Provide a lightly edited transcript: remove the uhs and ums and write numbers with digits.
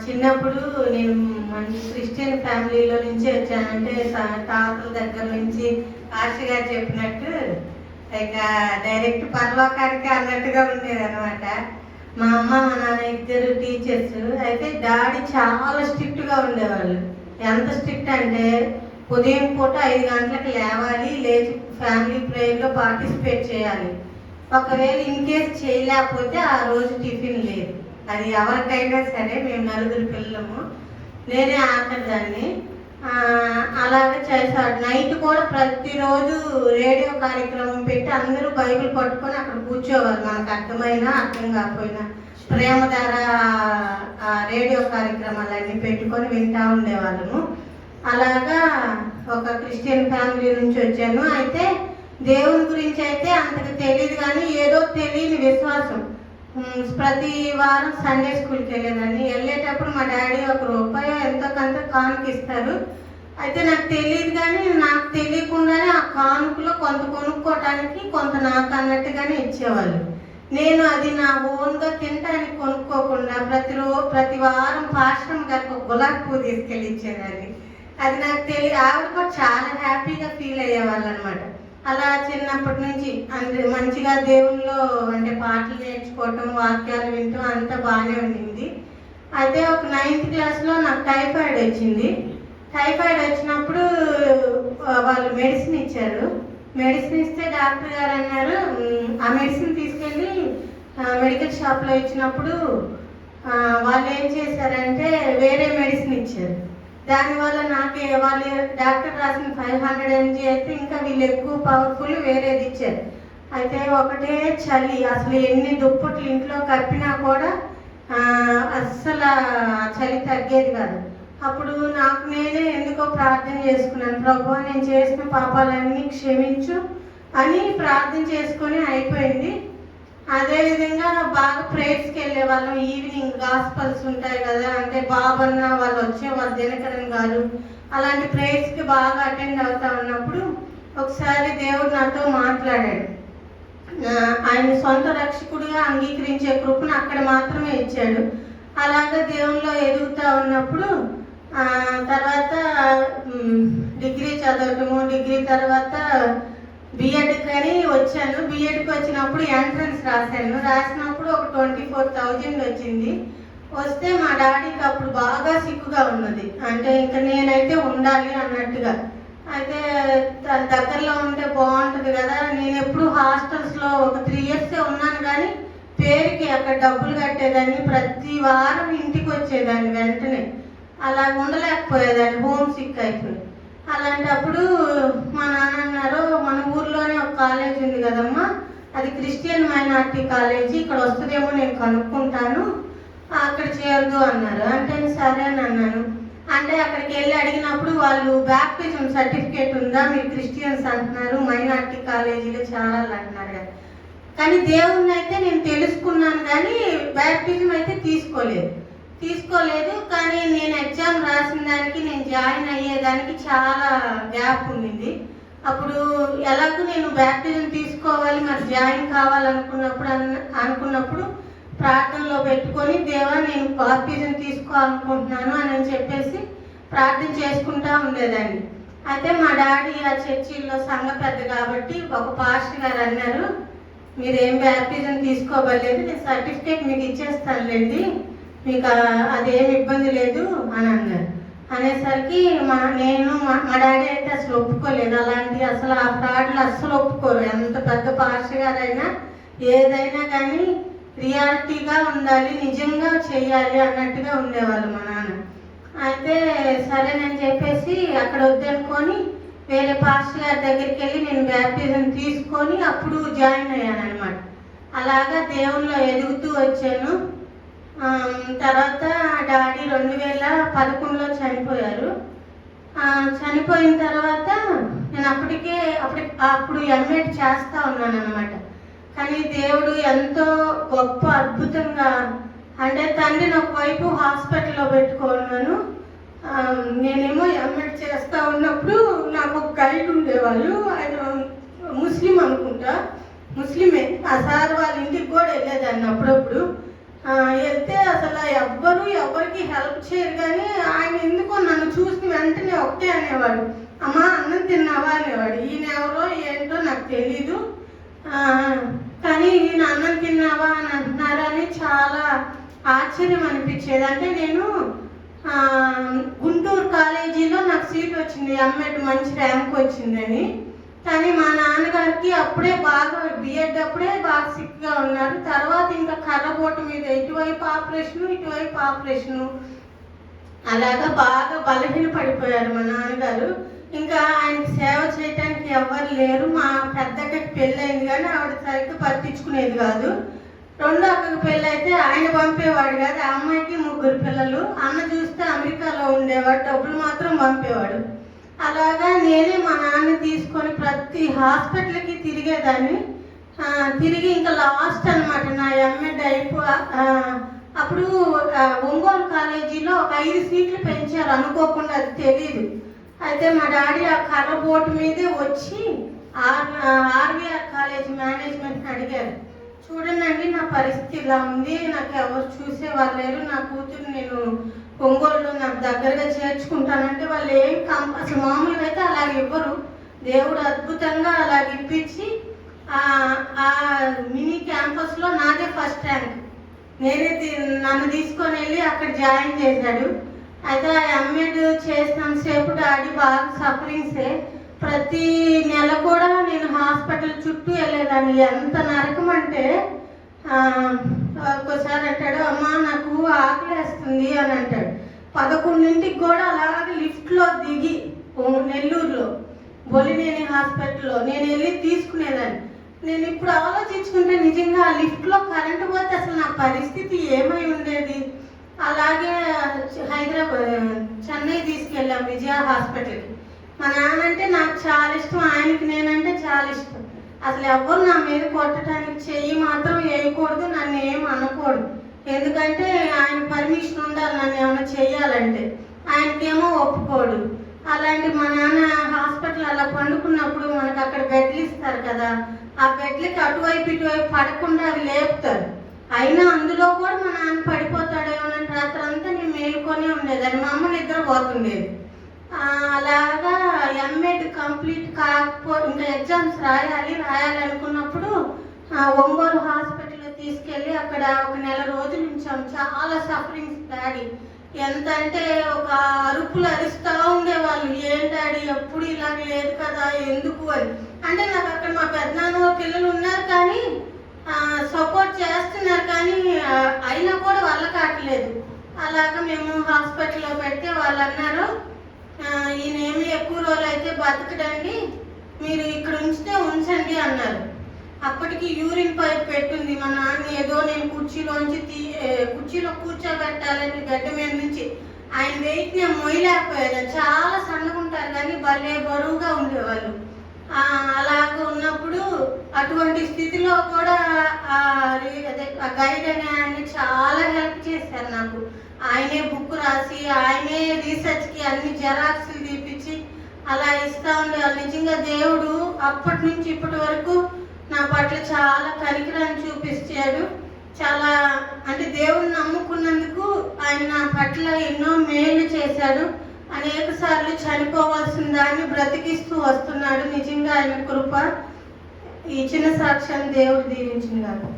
చిన్నప్పుడు నేను మంచి క్రిస్టియన్ ఫ్యామిలీలో నుంచి వచ్చాను. అంటే తాతల దగ్గర నుంచి ఆశ గారు చెప్పినట్టు ఇక డైరెక్ట్ పరలోకానికి అన్నట్టుగా ఉండేది అనమాట. మా అమ్మ మా నాన్న ఇద్దరు టీచర్స్. అయితే డాడీ చాలా స్ట్రిక్ట్గా ఉండేవాళ్ళు. ఎంత స్ట్రిక్ట్ అంటే ఉదయం పూట 5 గంటలకు లేవాలి, లేచి ఫ్యామిలీ ప్రేయర్లో పార్టిసిపేట్ చేయాలి. ఒకవేళ ఇన్ కేసు చేయలేకపోతే ఆ రోజు టిఫిన్ లేదు. అది ఎవరికైనా సరే, మేము 4 పిల్లలము, నేనే ఆఖరిదాన్ని. అలాగే చేశాడు. నైట్ కూడా ప్రతిరోజు రేడియో కార్యక్రమం పెట్టి అందరూ బైబిల్ పట్టుకొని అక్కడ కూర్చోవాలి. మనకు అర్థమైనా అర్థం కాకపోయినా ప్రేమ ద్వారా రేడియో కార్యక్రమాలన్నీ పెట్టుకొని వింటూ ఉండేవాళ్ళము. అలాగా ఒక క్రిస్టియన్ ఫ్యామిలీ నుంచి వచ్చాను. అయితే దేవుని గురించి అయితే అంతకు తెలియదు, కానీ ఏదో తెలియని విశ్వాసం. ప్రతి వారం సండే స్కూల్కి వెళ్ళేదాన్ని. వెళ్ళేటప్పుడు మా డాడీ ₹1 ఎంతో కొంత కానుక ఇస్తారు. అయితే నాకు తెలియదు, కానీ నాకు తెలియకుండానే ఆ కానుకలో కొంత కొనుక్కోవటానికి కొంత నాకు అన్నట్టుగానే ఇచ్చేవాళ్ళు. నేను అది నా ఓన్గా తినడానికి కొనుక్కోకుండా ప్రతి వారం పాస్టర్ గారికి ఒక గులాబీ పువ్వు తీసుకెళ్ళి ఇచ్చేదాన్ని. అది నాకు తెలియదు. ఆవిడ కూడా చాలా హ్యాపీగా ఫీల్ అయ్యేవాళ్ళు అనమాట. అలా చిన్నప్పటి నుంచి అంటే మంచిగా దేవుల్లో అంటే పాటలు నేర్చుకోవటం, వాక్యాలు వింటూ అంతా బాగానే ఉండింది. అయితే ఒక 9th క్లాస్లో నాకు టైఫాయిడ్ వచ్చింది. టైఫాయిడ్ వచ్చినప్పుడు వాళ్ళు మెడిసిన్ ఇచ్చారు. మెడిసిన్ ఇస్తే డాక్టర్ గారు అన్నారు, ఆ మెడిసిన్ తీసుకెళ్ళి మెడికల్ షాప్లో ఇచ్చినప్పుడు వాళ్ళు ఏం చేశారంటే వేరే మెడిసిన్ ఇచ్చారు. దానివల్ల వాళ్ళు డాక్టర్ రాసిన 500 mg అయితే ఇంకా వీళ్ళు ఎక్కువ పవర్ఫుల్ వేరేది ఇచ్చారు. అయితే ఒకటే చలి, అసలు ఎన్ని దుప్పట్లు ఇంట్లో కప్పినా కూడా అస్సలు చలి తగ్గేది కాదు. అప్పుడు నాకు నేనే ఎందుకో ప్రార్థన చేసుకున్నాను, ప్రభువా నేను చేసిన పాపాలన్నీ క్షమించు అని ప్రార్థన చేసుకొని అయిపోయింది. అదేవిధంగా బాగా ప్రేయర్స్కి వెళ్ళే వాళ్ళం. ఈవినింగ్ గాస్పల్స్ ఉంటాయి కదా, అంటే బాబన్న వాళ్ళు వచ్చేవాళ్ళు, దినకరన్ గారు, అలాంటి ప్రేయర్స్కి బాగా అటెండ్ అవుతా ఉన్నప్పుడు ఒకసారి దేవుడు నాతో మాట్లాడాడు. ఆయన సొంత రక్షకుడిగా అంగీకరించే కృపను అక్కడ మాత్రమే ఇచ్చాడు. అలాగే దేవుల్లో ఎదుగుతూ ఉన్నప్పుడు తర్వాత డిగ్రీ చదవటము, డిగ్రీ తర్వాత బిఎడ్కి అని వచ్చాను. బిఎడ్కి వచ్చినప్పుడు ఎంట్రన్స్ రాసినప్పుడు ఒక 24,000 వచ్చింది. వస్తే మా డాడీకి అప్పుడు బాగా సిక్కుగా ఉన్నది. అంటే ఇంకా నేనైతే ఉండాలి అన్నట్టుగా. అయితే దగ్గరలో ఉంటే బాగుంటుంది కదా. నేను ఎప్పుడు హాస్టల్స్లో ఒక 3 years ఉన్నాను, కానీ పేరుకి అక్కడ డబ్బులు కట్టేదాన్ని. ప్రతి వారం ఇంటికి వచ్చేదాన్ని వెంటనే. అలా ఉండలేకపోయేదాన్ని, హోమ్ సిక్ అయిపోయి. అలాంటప్పుడు మా నాన్న అన్నారు, మన ఊర్లోనే ఒక కాలేజ్ ఉంది కదమ్మా, అది క్రిస్టియన్ మైనారిటీ కాలేజీ, ఇక్కడ వస్తుందేమో నేను కనుక్కుంటాను, అక్కడ చేరదు అన్నారు. అంటే సరే అని అన్నాను. అంటే అక్కడికి వెళ్ళి అడిగినప్పుడు వాళ్ళు బ్యాప్టిజం సర్టిఫికేట్ ఉందా, మీరు క్రిస్టియన్స్ అంటున్నారు, మైనారిటీ కాలేజీలో చాలా అంటున్నారు కదా. కానీ దేవుణ్ణి అయితే నేను తెలుసుకున్నాను, కానీ బ్యాప్టిజం అయితే తీసుకోలేదు. కానీ నేను ఎగ్జామ్ రాసిన దానికి నేను జాయిన్ అయ్యేదానికి చాలా గ్యాప్ ఉండింది. అప్పుడు ఎలాగో నేను బ్యాప్టిజం తీసుకోవాలి, మరి జాయిన్ కావాలనుకున్నప్పుడు ప్రార్థనలో పెట్టుకొని, దేవా నేను బాప్టిజం తీసుకోవాలనుకుంటున్నాను అని చెప్పేసి ప్రార్థన చేసుకుంటూ ఉండేదాన్ని. అయితే మా డాడీ ఆ చర్చిల్లో సంఘ పెద్ద కాబట్టి ఒక పాస్టర్ గారు అన్నారు, మీరేం బ్యాప్టిజం తీసుకోవలేదు, నేను సర్టిఫికేట్ మీకు ఇచ్చేస్తానులేండి, మీకు అదేమి ఇబ్బంది లేదు అని అన్నారు. అనేసరికి మా డాడీ అయితే అసలు ఒప్పుకోలేదు. అలాంటి అసలు ఆ ఫ్రాడ్లు అస్సలు ఒప్పుకోరు. ఎంత పెద్ద పాస్టర్ గారైనా ఏదైనా కానీ రియాలిటీగా ఉండాలి, నిజంగా చెయ్యాలి అన్నట్టుగా ఉండేవాళ్ళు మా నాన్న. అయితే సరేనని చెప్పేసి అక్కడ వద్దనుకొని వేరే పాస్టర్ గారి దగ్గరికి వెళ్ళి నేను బ్యాప్టిజం తీసుకొని అప్పుడు జాయిన్ అయ్యాను అనమాట. అలాగా దేవుల్లో ఎదుగుతూ వచ్చాను. తర్వాత డాడీ 2011లో చనిపోయారు. చనిపోయిన తర్వాత నేను అప్పుడు ఎంఎడ్ చేస్తూ ఉన్నాను అనమాట. కానీ దేవుడు ఎంతో గొప్ప అద్భుతంగా, అంటే తండ్రిని ఒకవైపు హాస్పిటల్లో పెట్టుకున్నాను, నేనేమో ఎంఎడ్ చేస్తూ ఉన్నప్పుడు నాకు ఒక గైడ్ ఉండేవాళ్ళు. ఆయన ముస్లిం అనుకుంటా, ముస్లిమే. ఆ సార్ వాళ్ళ ఇంటికి కూడా వెళ్ళేదాన్ని అప్పుడప్పుడు. వెళ్తే అసలు ఎవరికి హెల్ప్ చేయరు, కానీ ఆయన ఎందుకో నన్ను చూసి వెంటనే ఒకటే అనేవాడు, అమ్మా అన్నం తిన్నావా అనేవాడు. ఈయన ఎవరో ఏంటో నాకు తెలీదు, కానీ ఈయన అన్నం తిన్నావా అని అంటున్నారని చాలా ఆశ్చర్యం అనిపించేది. అంటే నేను గుంటూరు కాలేజీలో నాకు సీట్ వచ్చింది, ఎంఎడ్ మంచి ర్యాంక్ వచ్చిందని. కానీ మా నాన్నగారికి అప్పుడే బాగా బిఎడ్ అప్పుడే బాగా సిక్గా ఉన్నారు. తర్వాత ఇంకా కర్రబోటు మీద ఇటువైపు ఆపరేషను అలాగా బాగా బలహీన పడిపోయారు మా నాన్నగారు. ఇంకా ఆయనకి సేవ చేయడానికి ఎవరు లేరు. మా పెద్దక్కకి పెళ్ళి అయింది, కానీ ఆవిడ సరిగ్గా పట్టించుకునేది కాదు. రెండో అక్కకి పెళ్ళి అయితే ఆయన పంపేవాడు కాదు. ఆ అమ్మాయికి 3 పిల్లలు. అన్న చూస్తే అమెరికాలో ఉండేవాడు, డబ్బులు మాత్రం పంపేవాడు. అలాగా నేనే మా నాన్న తీసుకొని ప్రతి హాస్పిటల్కి తిరిగేదాన్ని. తిరిగి ఇంకా లాస్ట్ అనమాట నా ఎంఎడ్ అప్పుడు ఒంగోలు కాలేజీలో ఒక 5 సీట్లు పెంచారు అనుకోకుండా, అది తెలియదు. అయితే మా డాడీ ఆ కర్ర బోటు మీదే వచ్చి ఆర్వీఆర్ కాలేజ్ మేనేజ్మెంట్ని అడిగారు, చూడండి నా పరిస్థితి ఇలా ఉంది, నాకు ఎవరు చూసేవారు లేరు, నా కూతురు నేను ఒంగోలులో నాకు దగ్గరగా చేర్చుకుంటానంటే వాళ్ళు అసలు మామూలుగా అయితే అలాగ ఇవ్వరు. దేవుడు అద్భుతంగా అలాగ ఇప్పించి ఆ మినీ క్యాంపస్లో నాదే ఫస్ట్ ర్యాంక్. నన్ను తీసుకొని వెళ్ళి అక్కడ జాయిన్ చేశాడు. అయితే ఆ ఎంఎడ్ చేసినంతసేపు డాడీ బాగా సఫరింగ్సే. ప్రతి నెల కూడా నేను హాస్పిటల్ చుట్టూ వెళ్ళేదాన్ని. ఎంత నరకం అంటే ఒక్కోసారి అంటాడు, అమ్మ నాకు ఆకలేస్తుంది అని అంటాడు. 11ంటికి కూడా అలాగే లిఫ్ట్లో దిగి నెల్లూరులో బొలినేని హాస్పిటల్లో నేను వెళ్ళి తీసుకునేదాన్ని. నేను ఇప్పుడు ఆలోచించుకుంటే నిజంగా ఆ లిఫ్ట్లో కరెంటు పోతే అసలు నా పరిస్థితి ఏమై ఉండేది. అలాగే చెన్నై తీసుకెళ్ళాం విజయ హాస్పిటల్కి. మా నాన్నంటే నాకు చాలా ఇష్టం, ఆయనకి నేనంటే చాలా ఇష్టం. అసలు ఎవరు నా మీద కొట్టడానికి చెయ్యి మాత్రం వేయకూడదు, నన్ను ఏం అనకూడదు. ఎందుకంటే ఆయన పర్మిషన్ ఉండాలి నన్ను ఏమైనా చెయ్యాలంటే. ఆయనకేమో ఒప్పుకోడు. అలాంటి మా నాన్న హాస్పిటల్ అలా పండుకున్నప్పుడు మనకు అక్కడ బెడ్లు ఇస్తారు కదా, ఆ బెడ్లకి అటువైపు ఇటువైపు పడకుండా అవి లేపుతారు. అయినా అందులో కూడా మా నాన్న పడిపోతాడేమోనని రాత్రి అంతా నేను మేలుకొనే ఉండేదాన్ని. మా అమ్మ నిద్రపోతుండేది. అలాగా ఎంఎడ్ కంప్లీట్ ఇంకా ఎగ్జామ్స్ రాయాలనుకున్నప్పుడు ఒంగోలు హాస్పిటల్లో తీసుకెళ్ళి అక్కడ ఒక నెల రోజులు ఉంచాం. చాలా సఫరింగ్స్ డాడీ. ఎంత అంటే ఒక అరుపులు అరుస్తూ ఉండేవాళ్ళు, ఏం డాడీ ఎప్పుడు ఇలాగ లేదు కదా ఎందుకు అని. అంటే నాకు అక్కడ మా పెద్దనాన్న పిల్లలు ఉన్నారు, కానీ సపోర్ట్ చేస్తున్నారు, కానీ అయినా కూడా వాళ్ళ కావట్లేదు. అలాగా మేము హాస్పిటల్లో పెడితే వాళ్ళు అన్నారు, ఈయనేమి ఎక్కువ రోజులు అయితే బతకడండి, మీరు ఇక్కడ ఉంచండి అన్నారు. అప్పటికి యూరిన్ పైప్ పెట్టుంది. మా నాన్న ఏదో నేను కుర్చీలో కూర్చోబెట్టాలని గడ్డ మీద నుంచి ఆయన వెయిట్ నేను మొయ్యలేకపోయాను. చాలా సన్నగుంటారు కానీ భలే బరువుగా ఉండేవాళ్ళు. అలాగ ఉన్నప్పుడు అటువంటి స్థితిలో కూడా గైడ్ అనే ఆయన చాలా హెల్ప్ చేశారు నాకు. ఆయనే బుక్ రాసి ఆయనే రీసెర్చ్కి అన్ని జెరాక్స్లు తీపించి అలా ఇస్తూ ఉండేవాళ్ళు. నిజంగా దేవుడు అప్పటి నుంచి ఇప్పటి వరకు నా పట్ల చాలా కనికరాన్ని చూపించాడు. చాలా అంటే దేవుడిని నమ్ముకున్నందుకు ఆయన నా పట్ల ఎన్నో మేలు చేశాడు. అనేక సార్లు చనిపోవాల్సిన దాన్ని బ్రతికిస్తూ వస్తున్నాడు. నిజంగా ఆయన కృప. ఈ చిన్న సాక్ష్యాన్ని దేవుడు దీవించింది కాదు.